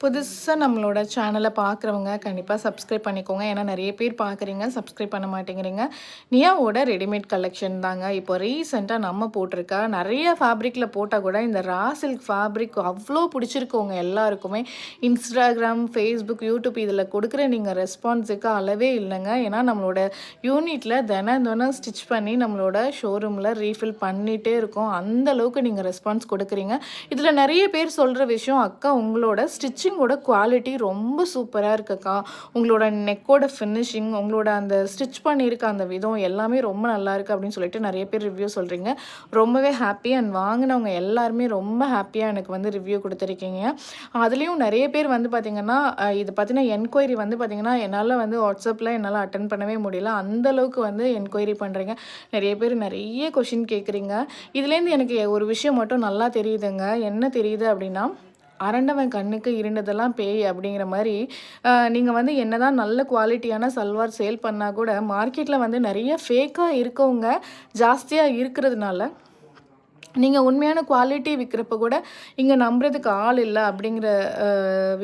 புதுசா நம்மளோட சேனல பார்க்குறவங்க கண்டிப்பா சப்ஸ்கிரைப் பண்ணிக்கோங்க. ஏன்னா நெறைய பேர் பார்க்குறீங்க, சப்ஸ்கிரைப் பண்ண மாட்டேங்கிறீங்க. நியாவோட ரெடிமேட் கலெக்ஷன் தாங்க. இப்போ ரீசென்ட்டா நம்ம போட்டிருக்க நெறைய ஃபேப்ரிக்ல போட்டா கூட இந்த ரா சில்க் ஃபேப்ரிக் அவ்ளோ பிடிச்சிருக்கு உங்க எல்லாருக்குமே. Instagram, Facebook, YouTube இதில கொடுக்குற நீங்க ரெஸ்பான்ஸுக்கு அளவே இல்லங்க. ஏன்னா நம்மளோட யூனிட்ல தினம் தினம் ஸ்டிச் பண்ணி நம்மளோட ஷோரூம்ல ரீஃபில் பண்ணிட்டே இருக்கோம். அந்த அளவுக்கு நீங்க ரெஸ்பான்ஸ் கொடுக்குறீங்க. இதில நெறைய பேர் சொல்ற விஷயம், "அக்கா உங்களோட ஸ்டிச்சிங்கோட குவாலிட்டி ரொம்ப சூப்பரா இருக்குக்கா. உங்களோட நெக்கோட ஃபினிஷிங், உங்களோட அந்த ஸ்டிச் பண்ணியிருக்க அந்த விதம் எல்லாமே ரொம்ப நல்லாயிருக்கு." அப்படின்னு சொல்லிட்டு நெறைய பேர் ரிவ்யூ சொல்றீங்க. ரொம்பவே ஹாப்பி அண்ட் வாங்குனவங்க எல்லாருமே ரொம்ப ஹாப்பியா எனக்கு வந்து ரிவ்யூ குடுத்துருக்கீங்க. அதுலயும் நெறைய பேர் வந்து பார்த்தீங்கன்னா, இத பத்தின என்கொயரி வந்து பார்த்தீங்கன்னா, என்னால வந்து WhatsAppல என்னால அட்டெண்ட் பண்ணவே முடியல. அந்த அளவுக்கு வந்து என்கொயரி பண்றீங்க. நெறைய பேர் நெறைய கொஸ்டின் கேட்குறீங்க. இதுலேருந்து எனக்கு ஒரு விஷயம் மட்டும் நல்லா தெரியுதுங்க. என்ன தெரியுது அப்படின்னா, "அரண்டவன் கண்ணுக்கு இருண்டதெல்லாம் பேய்" அப்படிங்கிற மாரி, நீங்க வந்து என்னதான் நல்ல குவாலிட்டியான சல்வார் சேல் பண்ணா கூட, மார்க்கெட்ல வந்து நெறைய ஃபேக்கா இருக்கவங்க ஜாஸ்தியா இருக்கிறதுனால, நீங்க உண்மையான குவாலிட்டி விக்கிறப்ப கூட, இங்க நம்புறதுக்கு ஆள் இல்ல அப்படிங்கிற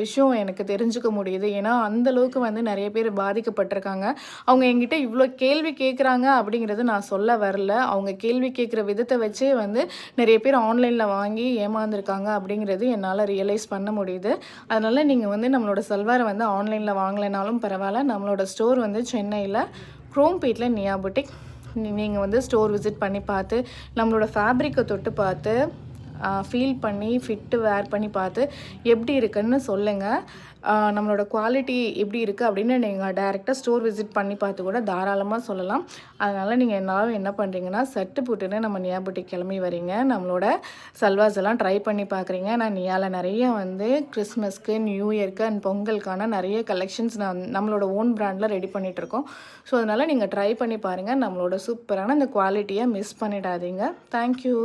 விஷயம் எனக்கு தெரிஞ்சுக்க முடியுது. ஏன்னா, அந்த அளவுக்கு வந்து நெறைய பேர் பாதிக்கப்பட்டுருக்காங்க. அவங்க என்கிட்ட இவ்ளோ கேள்வி கேட்குறாங்க அப்படிங்கிறது நான் சொல்ல வரல. அவங்க கேள்வி கேட்குற விதத்த வச்சே வந்து நெறைய பேர் ஆன்லைன்ல வாங்கி ஏமாந்துருக்காங்க அப்படிங்கிறது என்னால ரியலைஸ் பண்ண முடியுது. அதனால நீங்க வந்து நம்மளோட சல்வார வந்து ஆன்லைன்ல வாங்கலைனாலும் பரவால்ல. நம்மளோட ஸ்டோர் வந்து சென்னையில குரோம்பேட்ல நியா புட்டிக். நீங்க வந்து ஸ்டோர் விசிட் பண்ணி பார்த்து, நம்மளோட ஃபேப்ரிக்க தொட்டு பார்த்து, ஃபீல் பண்ணி, ஃபிட்டு வேர் பண்ணி பார்த்து எப்படி இருக்குன்னு சொல்லுங்க. நம்மளோட குவாலிட்டி எப்படி இருக்குது அப்படின்னு நீங்க டைரக்ட்டா ஸ்டோர் விசிட் பண்ணி பார்த்து கூட தாராளமா சொல்லலாம். அதனால நீங்க எல்லாரும் என்ன பண்ணுறீங்கன்னா, செட்டு போட்டுன்னு நம்ம நியா புட்டிக் கிளம்பி வரீங்க. நம்மளோட சல்வார்ஸ் எல்லாம் ட்ரை பண்ணி பார்க்குறீங்க. நான் நியால நெறைய வந்து கிறிஸ்மஸ்க்கு, நியூ இயர்க்கு அண்ட் பொங்கலுக்கான நெறைய கலெக்ஷன்ஸ் நம்மளோட ஓன் பிராண்டில் ரெடி பண்ணிகிட்ருக்கோம். ஸோ அதனால் நீங்கள் ட்ரை பண்ணி பாருங்கள். நம்மளோட சூப்பரான இந்த குவாலிட்டியை மிஸ் பண்ணிடாதீங்க. தேங்க்யூ.